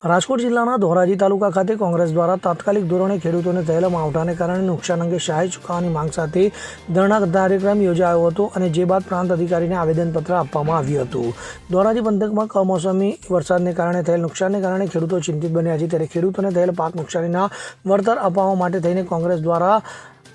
રાજકોટ જિલ્લાના ધોરાજી તાલુકા ખાતે કોંગ્રેસ દ્વારા તાત્કાલિક ધોરણે ખેડૂતોને થયેલા માવઠાને કારણે નુકસાન અંગે સહાય ચૂકવવાની માંગ સાથે ધરણા કાર્યક્રમ યોજાયો હતો અને જે બાદ પ્રાંત અધિકારીને આવેદનપત્ર આપવામાં આવ્યું હતું। ધોરાજી પંથકમાં કમોસમી વરસાદને કારણે થયેલ નુકસાનને કારણે ખેડૂતો ચિંતિત બન્યા છે, ત્યારે ખેડૂતોને થયેલ પાક નુકસાનીના વળતર અપાવવા માટે થઈને કોંગ્રેસ દ્વારા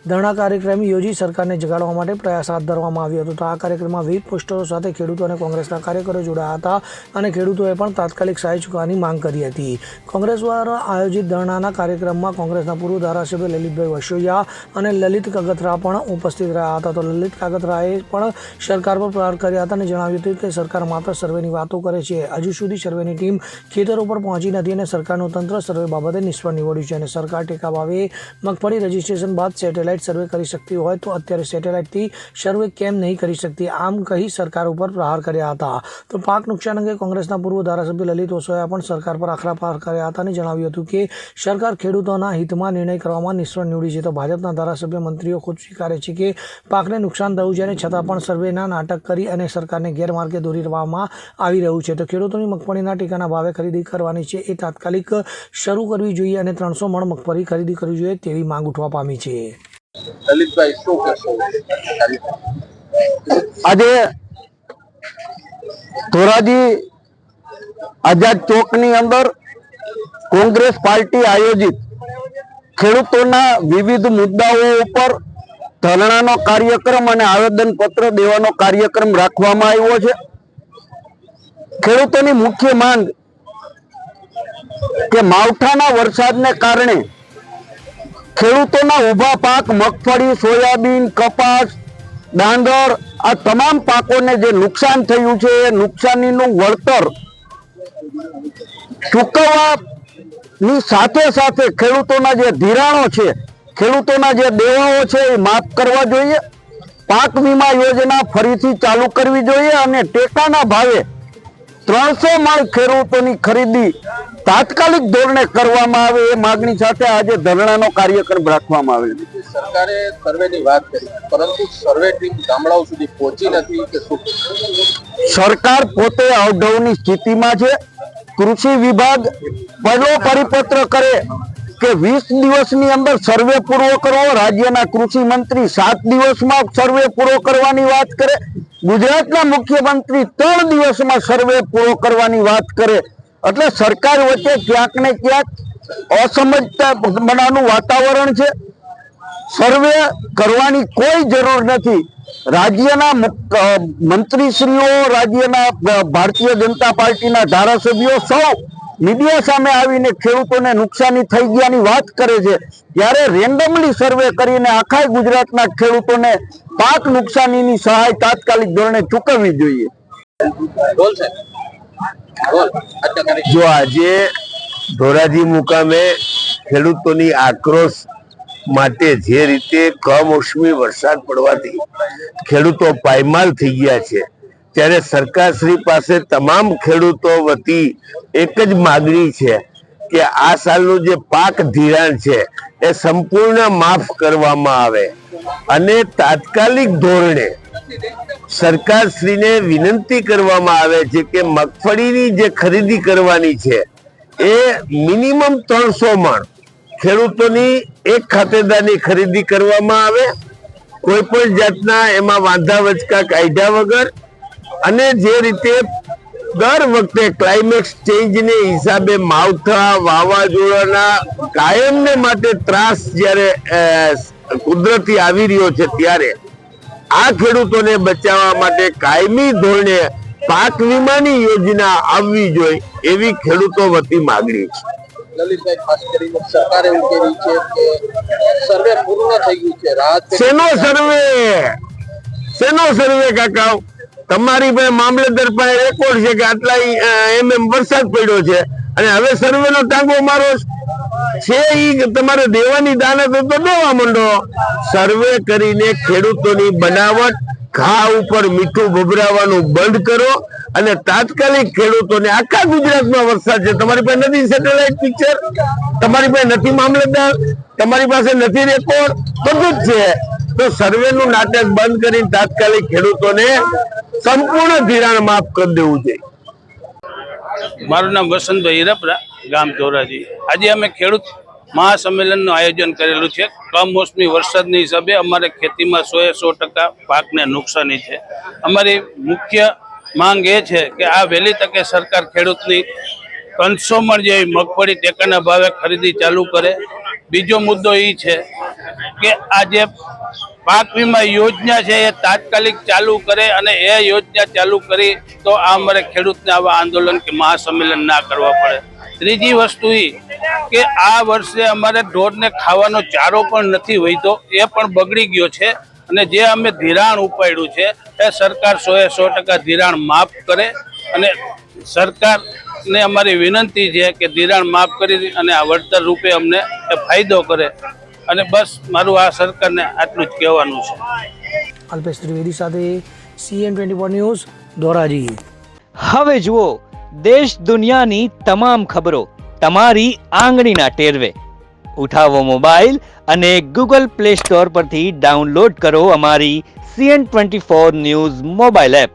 ધરણા કાર્યક્રમ યોજી સરકારને જગાડવા માટે પ્રયાસ હાથ ધરવામાં આવ્યો હતો। તો આ કાર્યક્રમમાં વિવિધ પોસ્ટરો સાથે ખેડૂતો અને કોંગ્રેસના કાર્યકરો જોડાયા હતા અને ખેડૂતોએ પણ તાત્કાલિક સહાય ચૂકવવાની માંગ કરી હતી। કોંગ્રેસ દ્વારા આયોજિત ધરણાના કાર્યક્રમમાં કોંગ્રેસના પૂર્વ ધારાસભ્ય લલિતભાઈ વસોયા અને લલિત કાગતરા પણ ઉપસ્થિત રહ્યા હતા। તો લલિત કાગતરાએ પણ સરકાર પર પ્રહાર કર્યા હતા અને જણાવ્યું હતું કે સરકાર માત્ર સર્વેની વાતો કરે છે, હજુ સુધી સર્વેની ટીમ ખેતરો પર પહોંચી નથી અને સરકારનું તંત્ર સર્વે બાબતે નિષ્ફળ નીવડ્યું છે અને સરકાર ટેકા ભાવે મગફળી રજીસ્ટ્રેશન બાદ સેટેલાઇટ સર્વે કરી શકતી હોય તો અત્યારે સેટેલાઇટથી સર્વે કેમ નહીં કરી શકતી, આમ કહી સરકાર ઉપર પ્રહાર કર્યા હતા। તો પાક નુકસાન અંગે કોંગ્રેસના પૂર્વ ધારાસભ્ય લલિત વસોયા પણ સરકાર પર આકરા પ્રહાર કર્યા હતા અને જણાવ્યું હતું કે સરકાર ખેડૂતોના હિતમાં નિર્ણય કરવામાં નિષ્ફળ નીવડી છે। તો ભાજપના ધારાસભ્ય મંત્રીઓ ખુદ સ્વીકારે છે કે પાકને નુકસાન થયું છે અને છતાં પણ સર્વેના નાટક કરી અને સરકારને ગેરમાર્ગે દોરી દેવામાં આવી રહ્યું છે। તો ખેડૂતોની મગફળીના ટેકાના ભાવે ખરીદી કરવાની છે એ તાત્કાલિક શરૂ કરવી જોઈએ અને 300 મણ મગફળી ખરીદી કરવી જોઈએ તેવી માંગ ઉઠવા પામી છે। લલિતભાઈ શું કહેશો? આજે ધોરાજી આઝાદ ચોકની અંદર કોંગ્રેસ પાર્ટી આયોજિત ખેડૂતોના વિવિધ મુદ્દાઓ ઉપર ધરણાનો કાર્યક્રમ અને આવેદનપત્ર દેવાનો કાર્યક્રમ રાખવામાં આવ્યો છે। ખેડૂતોની મુખ્ય માંગ કે માવઠાના વરસાદને કારણે ખેડૂતોના ઊભા પાક મગફળી, સોયાબીન, કપાસ, ડાંગર આ તમામ પાકોને જે નુકસાન થયું છે એ નુકસાનીનું વળતર ચૂકવવાની સાથે સાથે ખેડૂતોના જે ધિરાણો છે, ખેડૂતોના જે દેવાઓ છે એ માફ કરવા જોઈએ। પાક વીમા યોજના ફરીથી ચાલુ કરવી જોઈએ અને ટેકાના ભાવે 300 મણ ખેડૂતોની ખરીદી તાત્કાલિક ધોરણે કરવામાં આવે એ માગણી સાથે આજે ધરણાનો કાર્યક્રમ રાખવામાં આવેલ છે। સરકારે સર્વેની વાત કરી, પરંતુ સર્વે ટીમ ગામડાઓ સુધી પહોંચી નથી કે શું? સરકાર પોતે અવઢવની સ્થિતિમાં છે। કૃષિ વિભાગ પહેલો પરિપત્ર કરે કે 20 દિવસની અંદર સર્વે પૂરો કરવો, રાજ્યના કૃષિ મંત્રી 7 દિવસમાં સર્વે પૂરો કરવાની વાત કરે, ગુજરાતના મુખ્યમંત્રી 3 દિવસમાં સર્વે પૂરો કરવાની વાત કરે, એટલે સરકાર વચ્ચે ક્યાંક ને ક્યાંક અસમજતા બનાવવાનું વાતાવરણ છે। સર્વે કરવાની કોઈ જરૂર નથી। રાજ્યના મંત્રીશ્રીઓ, રાજ્યના ભારતીય જનતા પાર્ટીના ધારાસભ્યો સૌ મીડિયા સામે આવીને ખેડૂતોને નુકસાની થઈ ગયાની વાત કરે છે, ત્યારે રેન્ડમલી સર્વે કરીને આખા ગુજરાતના ખેડૂતોને પાક નુકસાનીની સહાય તાત્કાલિક ધોરણે ચૂકવવી જોઈએ। જો આજે ધોરાજી મુકામે ખેડૂતોની આક્રોશ માટે જે રીતે કમોસમી વરસાદ પડવાથી ખેડૂતો પાયમાલ થઈ ગયા છે, ત્યારે સરકારશ્રી પાસે તમામ ખેડૂતો વતી એક જ માગણી છે કે આ સાલનું જે પાક ધિરાણ છે એ સંપૂર્ણ માફ કરવામાં આવે અને તાત્કાલિક ધોરણે સરકારશ્રીને વિનંતી કરવામાં આવે છે કે મગફળીની જે ખરીદી કરવાની છે એ મિનિમમ 300 મણ ખેડૂતોની એક ખાતેદારની ખરીદી કરવામાં આવે, કોઈ પણ જાતના એમાં વાંધા વચકા કાયદા વગર, અને જે રીતે દર વખતે ક્લાઇમેક્સ ચેન્જને હિસાબે માવઠા, વાવાઝોડાના કાયમને માટે ત્રાસ જ્યારે કુદરતી આવી રહ્યો છે, ત્યારે આ ખેડૂતોને બચાવવા માટે કાયમી ધોરણે પાક વીમાની યોજના આવવી જોઈએ એવી ખેડૂતો વતી માગણી છે। લલિતભાઈ, ખાસ કરીને સરકારે એવું કહી છે કે સર્વે પૂર્ણ થઈ ગયું છે। શેનો સર્વે કાકા? તમારી પાસે મામલતદાર પાસે રેકોર્ડ છે કે આટલા વરસાદ પડ્યો છે અને હવે સર્વે નો ટાંગો મારો છે, ઈ તમારે દેવાની દાનત તો દેવા માંડો। સર્વે કરીને ખેડૂતોની બનાવટ, ઘા ઉપર મીઠું ભભરાવાનું બંધ કરો અને તાત્કાલિક ખેડૂતોને, આખા ગુજરાતમાં વરસાદ છે, તમારી પાસે નથી સેટેલાઇટ પિક્ચર, તમારી પાસે નથી મામલતદાર, તમારી પાસે નથી રેકોર્ડ, બધું જ છે, તો સર્વેનું નાટક બંધ કરીને તાત્કાલિક ખેડૂતોને સંપૂર્ણ ધિરાણ માફ કરી દેવું જોઈએ। મારું નામ વસંતભાઈ રપરા, ગામ ધોરાજી. આજે અમે ખેડૂત મહાસંમેલનનું આયોજન કરેલું છે. કમોસમી વરસાદની હિસાબે અમારે ખેતીમાં 100% પાકને નુકસાની છે. અમારી મુખ્ય માંગ એ છે કે આ વહેલી તકે સરકાર ખેડૂતની 500 મણ જેવી મગફળી ટેકાના ભાવે ખરીદી ચાલુ કરે. બીજો મુદ્દો એ છે કે આ જે પાક વીમા યોજના છે એ તાત્કાલિક ચાલુ કરે અને એ યોજના ચાલુ કરી તો આ અમારે ખેડૂતને આવા આંદોલન કે મહાસંમેલન ના કરવા પડે. ત્રીજી વસ્તુ એ કે આ વર્ષે અમારે ઢોરને ખાવાનો ચારો પણ નથી વધ્યો, એ પણ બગડી ગયો છે. અને જે અમે ધિરાણ ઉપાડ્યું છે એ સરકાર 100% ધિરાણ માફ કરે. અને સરકારને અમારી વિનંતી છે કે ધિરાણ માફ કરી અને આ વળતર રૂપે અમને એ ફાયદો કરે. અને બસ મારું આ સરકારને આટલું જ કહેવાનું છે. અલ્પેશ ત્રિવેદી સાથે CN24 ન્યૂઝ ધોરાજી. હવે જુઓ દેશ દુનિયાની તમામ ખબરો તમારી આંગળીના ટેરવે. ઉઠાવો મોબાઈલ અને ગૂગલ પ્લે સ્ટોર પરથી ડાઉનલોડ કરો અમારી CN24 ન્યૂઝ મોબાઈલ એપ.